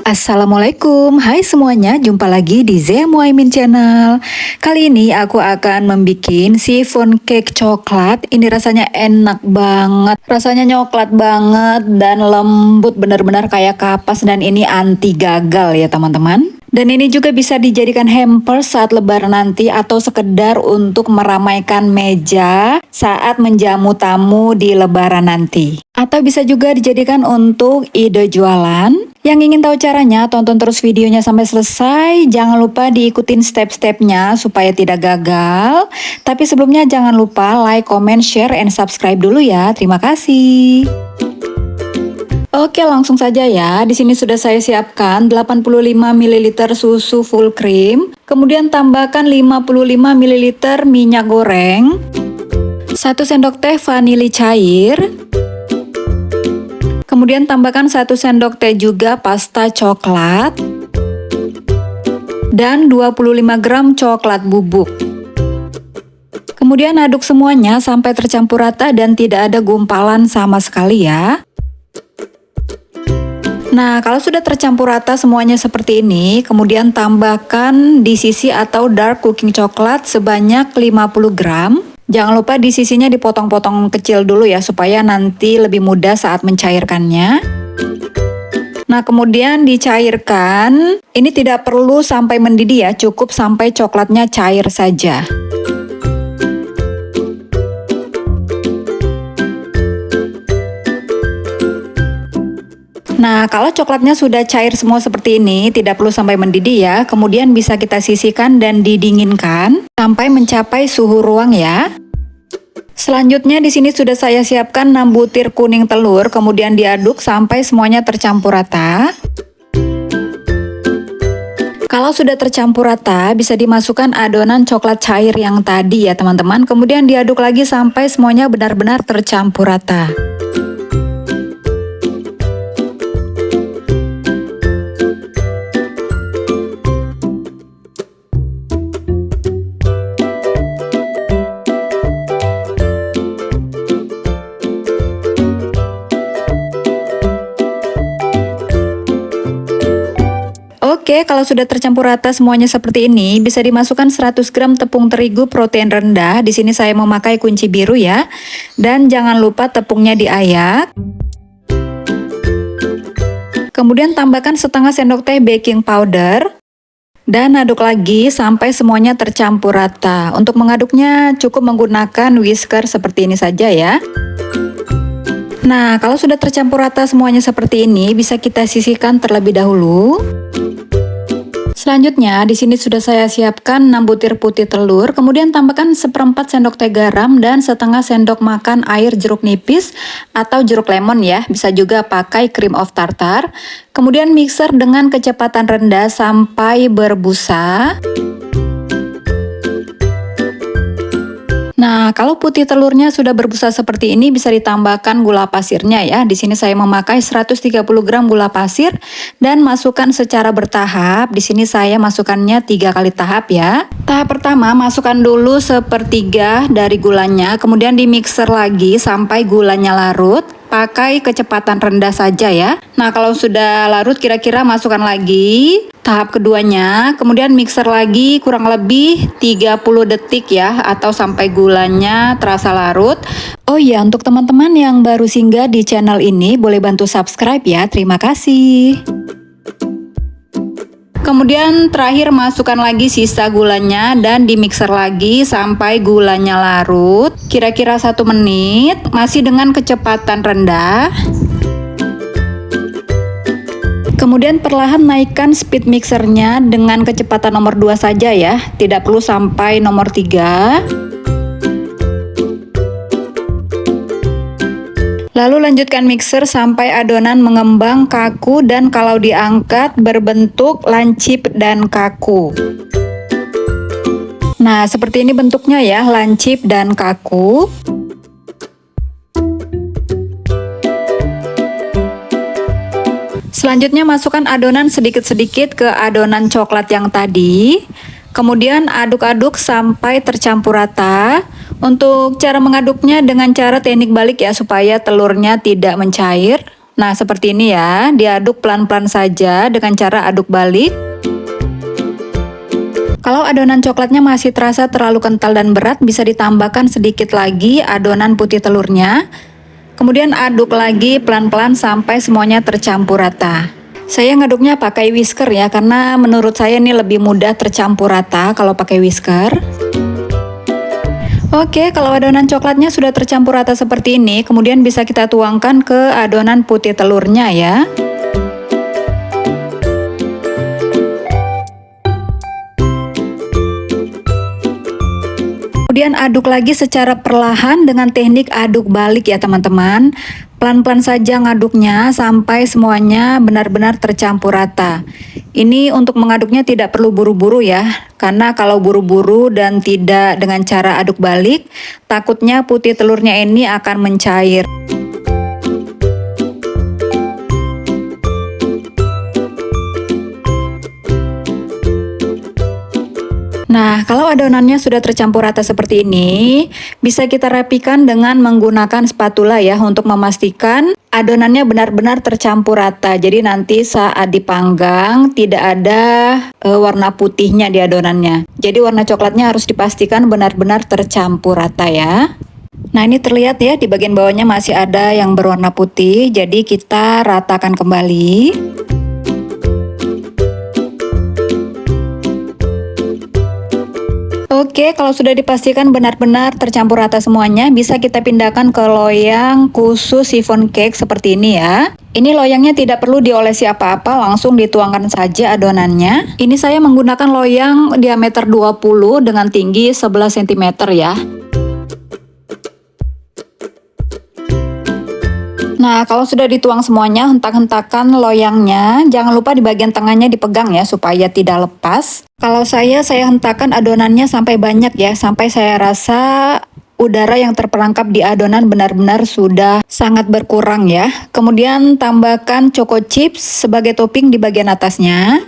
Assalamualaikum, hai semuanya, jumpa lagi di Zea Muaimin Channel. Kali ini aku akan membuat chiffon cake coklat. Ini rasanya enak banget, rasanya coklat banget dan lembut, benar-benar kayak kapas, dan ini anti gagal ya teman-teman. Dan ini juga bisa dijadikan hampers saat lebaran nanti atau sekedar untuk meramaikan meja saat menjamu tamu di lebaran nanti. Atau bisa juga dijadikan untuk ide jualan. Yang ingin tahu caranya, tonton terus videonya sampai selesai. Jangan lupa diikutin step-stepnya supaya tidak gagal. Tapi sebelumnya jangan lupa like, comment, share, and subscribe dulu ya. Terima kasih. Oke, langsung saja ya. Di sini sudah saya siapkan 85 ml susu full cream, kemudian tambahkan 55 ml minyak goreng, 1 sendok teh vanili cair, kemudian tambahkan 1 sendok teh juga pasta coklat, dan 25 gram coklat bubuk. Kemudian aduk semuanya sampai tercampur rata dan tidak ada gumpalan sama sekali ya. Nah, kalau sudah tercampur rata semuanya seperti ini, kemudian tambahkan di sisi atau dark cooking coklat sebanyak 50 gram. Jangan lupa di sisinya dipotong-potong kecil dulu ya, supaya nanti lebih mudah saat mencairkannya. Nah, kemudian dicairkan. Ini tidak perlu sampai mendidih ya, cukup sampai coklatnya cair saja. Nah, kalau coklatnya sudah cair semua seperti ini, tidak perlu sampai mendidih ya. Kemudian bisa kita sisihkan dan didinginkan sampai mencapai suhu ruang ya. Selanjutnya di sini sudah saya siapkan 6 butir kuning telur, kemudian diaduk sampai semuanya tercampur rata. Kalau sudah tercampur rata, bisa dimasukkan adonan coklat cair yang tadi ya teman-teman. Kemudian diaduk lagi sampai semuanya benar-benar tercampur rata. Oke, kalau sudah tercampur rata semuanya seperti ini, bisa dimasukkan 100 gram tepung terigu protein rendah. Di sini saya memakai kunci biru ya. Dan jangan lupa tepungnya diayak. Kemudian tambahkan setengah sendok teh baking powder. Dan aduk lagi sampai semuanya tercampur rata. Untuk mengaduknya cukup menggunakan whisker seperti ini saja ya. Nah, kalau sudah tercampur rata semuanya seperti ini, bisa kita sisihkan terlebih dahulu. Selanjutnya, di sini sudah saya siapkan 6 butir putih telur, kemudian tambahkan seperempat sendok teh garam dan setengah sendok makan air jeruk nipis atau jeruk lemon ya, bisa juga pakai cream of tartar. Kemudian mixer dengan kecepatan rendah sampai berbusa. Nah, kalau putih telurnya sudah berbusa seperti ini, bisa ditambahkan gula pasirnya ya. Di sini saya memakai 130 gram gula pasir dan masukkan secara bertahap. Di sini saya masukkannya 3 kali tahap ya. Tahap pertama, masukkan dulu sepertiga dari gulanya, kemudian di mixer lagi sampai gulanya larut. Pakai kecepatan rendah saja ya. Nah, kalau sudah larut kira-kira masukkan lagi tahap keduanya, kemudian mixer lagi kurang lebih 30 detik ya, atau sampai gulanya terasa larut. Oh iya, untuk teman-teman yang baru singgah di channel ini, boleh bantu subscribe ya, terima kasih. Kemudian terakhir masukkan lagi sisa gulanya dan di mixer lagi sampai gulanya larut. Kira-kira 1 menit, masih dengan kecepatan rendah. Kemudian perlahan naikkan speed mixernya dengan kecepatan nomor 2 saja ya. Tidak perlu sampai nomor 3. Lalu lanjutkan mixer sampai adonan mengembang kaku dan kalau diangkat berbentuk lancip dan kaku. Nah, seperti ini bentuknya ya, lancip dan kaku. Selanjutnya masukkan adonan sedikit-sedikit ke adonan coklat yang tadi. Kemudian aduk-aduk sampai tercampur rata. Untuk cara mengaduknya dengan cara teknik balik ya, supaya telurnya tidak mencair. Nah, seperti ini ya, diaduk pelan-pelan saja dengan cara aduk balik. Kalau adonan coklatnya masih terasa terlalu kental dan berat, bisa ditambahkan sedikit lagi adonan putih telurnya. Kemudian aduk lagi pelan-pelan sampai semuanya tercampur rata. Saya ngaduknya pakai whisker ya, karena menurut saya ini lebih mudah tercampur rata kalau pakai whisker. Oke, kalau adonan coklatnya sudah tercampur rata seperti ini, kemudian bisa kita tuangkan ke adonan putih telurnya ya. Kemudian aduk lagi secara perlahan dengan teknik aduk balik ya teman-teman. Pelan-pelan saja ngaduknya sampai semuanya benar-benar tercampur rata. Ini untuk mengaduknya tidak perlu buru-buru ya, karena kalau buru-buru dan tidak dengan cara aduk balik, takutnya putih telurnya ini akan mencair. Nah, kalau adonannya sudah tercampur rata seperti ini, bisa kita rapikan dengan menggunakan spatula ya, untuk memastikan adonannya benar-benar tercampur rata. Jadi nanti saat dipanggang tidak ada warna putihnya di adonannya. Jadi warna coklatnya harus dipastikan benar-benar tercampur rata ya. Nah, ini terlihat ya, di bagian bawahnya masih ada yang berwarna putih, jadi kita ratakan kembali. Oke, kalau sudah dipastikan benar-benar tercampur rata semuanya, bisa kita pindahkan ke loyang khusus chiffon cake seperti ini ya. Ini loyangnya tidak perlu diolesi apa-apa, langsung dituangkan saja adonannya. Ini saya menggunakan loyang diameter 20 dengan tinggi 11 cm ya. Nah, kalau sudah dituang semuanya, hentak-hentakan loyangnya. Jangan lupa di bagian tengahnya dipegang ya, supaya tidak lepas. Kalau saya hentakkan adonannya sampai banyak ya, sampai saya rasa udara yang terperangkap di adonan benar-benar sudah sangat berkurang ya. Kemudian tambahkan choco chips sebagai topping di bagian atasnya.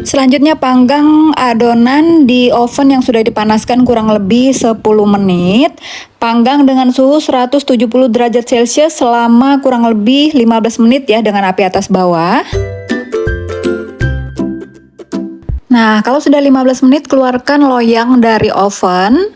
Selanjutnya panggang adonan di oven yang sudah dipanaskan kurang lebih 10 menit. Panggang dengan suhu 170 derajat Celcius selama kurang lebih 15 menit ya, dengan api atas bawah. Nah, kalau sudah 15 menit, keluarkan loyang dari oven.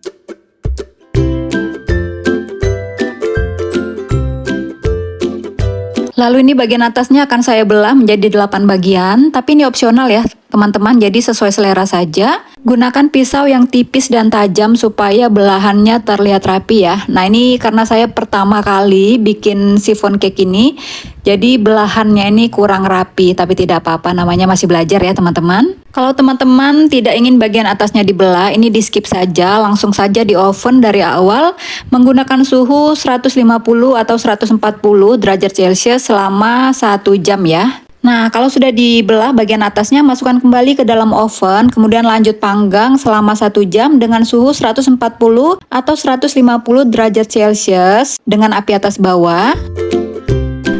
Lalu ini bagian atasnya akan saya belah menjadi 8 bagian, tapi ini opsional ya teman-teman, jadi sesuai selera saja. Gunakan pisau yang tipis dan tajam supaya belahannya terlihat rapi ya. Nah, ini karena saya pertama kali bikin chiffon cake ini, jadi belahannya ini kurang rapi, tapi tidak apa-apa, namanya masih belajar ya teman-teman. Kalau teman-teman tidak ingin bagian atasnya dibelah, ini di skip saja, langsung saja di oven dari awal menggunakan suhu 150 atau 140 derajat Celcius selama 1 jam ya. Nah, kalau sudah dibelah bagian atasnya, masukkan kembali ke dalam oven, kemudian lanjut panggang selama 1 jam dengan suhu 140 atau 150 derajat Celcius dengan api atas bawah.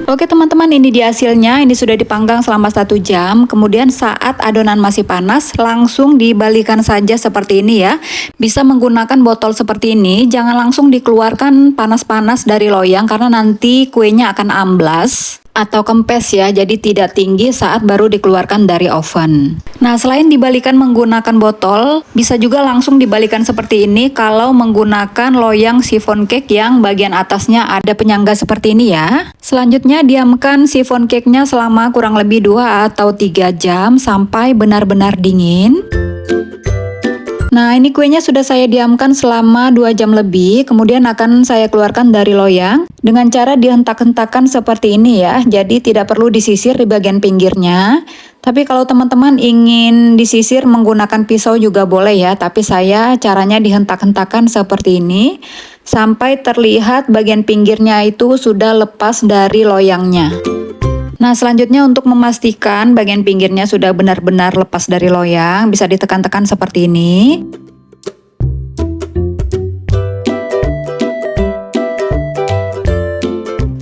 Oke teman-teman, ini dia hasilnya. Ini sudah dipanggang selama 1 jam. Kemudian saat adonan masih panas, langsung dibalikan saja seperti ini ya. Bisa menggunakan botol seperti ini. Jangan langsung dikeluarkan panas-panas dari loyang, karena nanti kuenya akan amblas atau kempes ya, jadi tidak tinggi saat baru dikeluarkan dari oven. Nah, selain dibalikan menggunakan botol, bisa juga langsung dibalikan seperti ini kalau menggunakan loyang chiffon cake yang bagian atasnya ada penyangga seperti ini ya. Selanjutnya diamkan chiffon cake-nya selama kurang lebih 2 atau 3 jam sampai benar-benar dingin. Nah, ini kuenya sudah saya diamkan selama 2 jam lebih, kemudian akan saya keluarkan dari loyang dengan cara dihentak-hentakan seperti ini ya. Jadi tidak perlu disisir di bagian pinggirnya. Tapi kalau teman-teman ingin disisir menggunakan pisau juga boleh ya, tapi saya caranya dihentak-hentakan seperti ini sampai terlihat bagian pinggirnya itu sudah lepas dari loyangnya. Nah, selanjutnya untuk memastikan bagian pinggirnya sudah benar-benar lepas dari loyang, bisa ditekan-tekan seperti ini.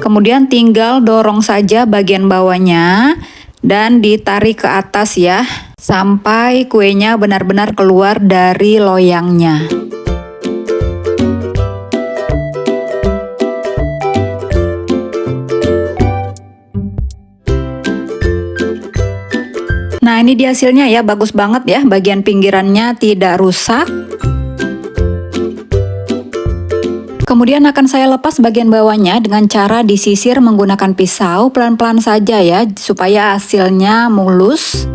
Kemudian tinggal dorong saja bagian bawahnya dan ditarik ke atas ya, sampai kuenya benar-benar keluar dari loyangnya. Nah, ini dia hasilnya ya, bagus banget ya, bagian pinggirannya tidak rusak. Kemudian akan saya lepas bagian bawahnya dengan cara disisir menggunakan pisau pelan-pelan saja ya, supaya hasilnya mulus.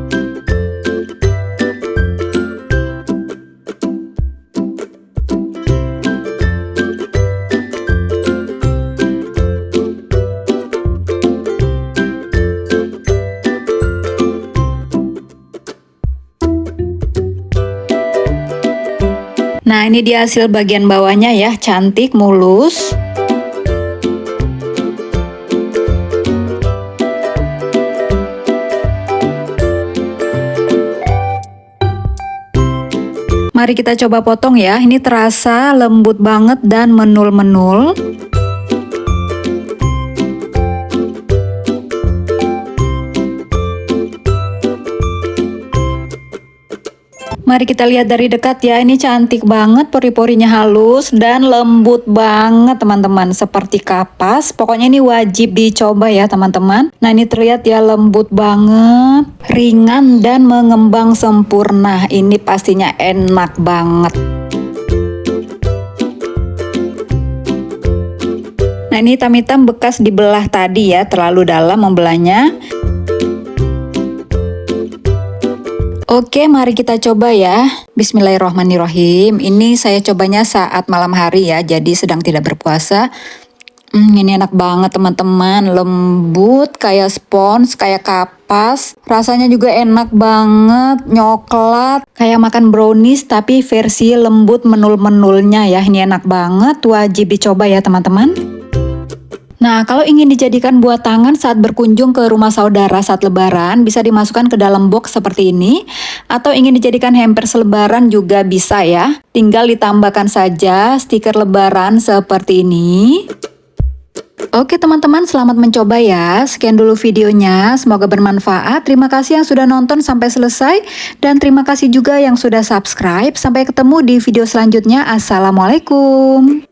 Nah, ini dia hasil bagian bawahnya ya, cantik, mulus. Mari kita coba potong ya, ini terasa lembut banget dan menul-menul. Mari kita lihat dari dekat ya, ini cantik banget, pori-porinya halus dan lembut banget teman-teman, seperti kapas. Pokoknya ini wajib dicoba ya teman-teman. Nah, ini terlihat ya, lembut banget, ringan dan mengembang sempurna. Ini pastinya enak banget. Nah, ini hitam-hitam bekas dibelah tadi ya, terlalu dalam membelahnya. Oke, mari kita coba ya. Bismillahirrohmanirrohim. Ini saya cobanya saat malam hari ya, jadi sedang tidak berpuasa. Ini enak banget teman-teman, lembut kayak spons, kayak kapas. Rasanya juga enak banget, nyoklat, kayak makan brownies tapi versi lembut menul-menulnya ya. Ini enak banget, wajib dicoba ya teman-teman. Nah, kalau ingin dijadikan buat tangan saat berkunjung ke rumah saudara saat lebaran, bisa dimasukkan ke dalam box seperti ini. Atau ingin dijadikan hampers lebaran juga bisa ya. Tinggal ditambahkan saja stiker lebaran seperti ini. Oke teman-teman, selamat mencoba ya. Sekian dulu videonya, semoga bermanfaat. Terima kasih yang sudah nonton sampai selesai. Dan terima kasih juga yang sudah subscribe. Sampai ketemu di video selanjutnya. Assalamualaikum.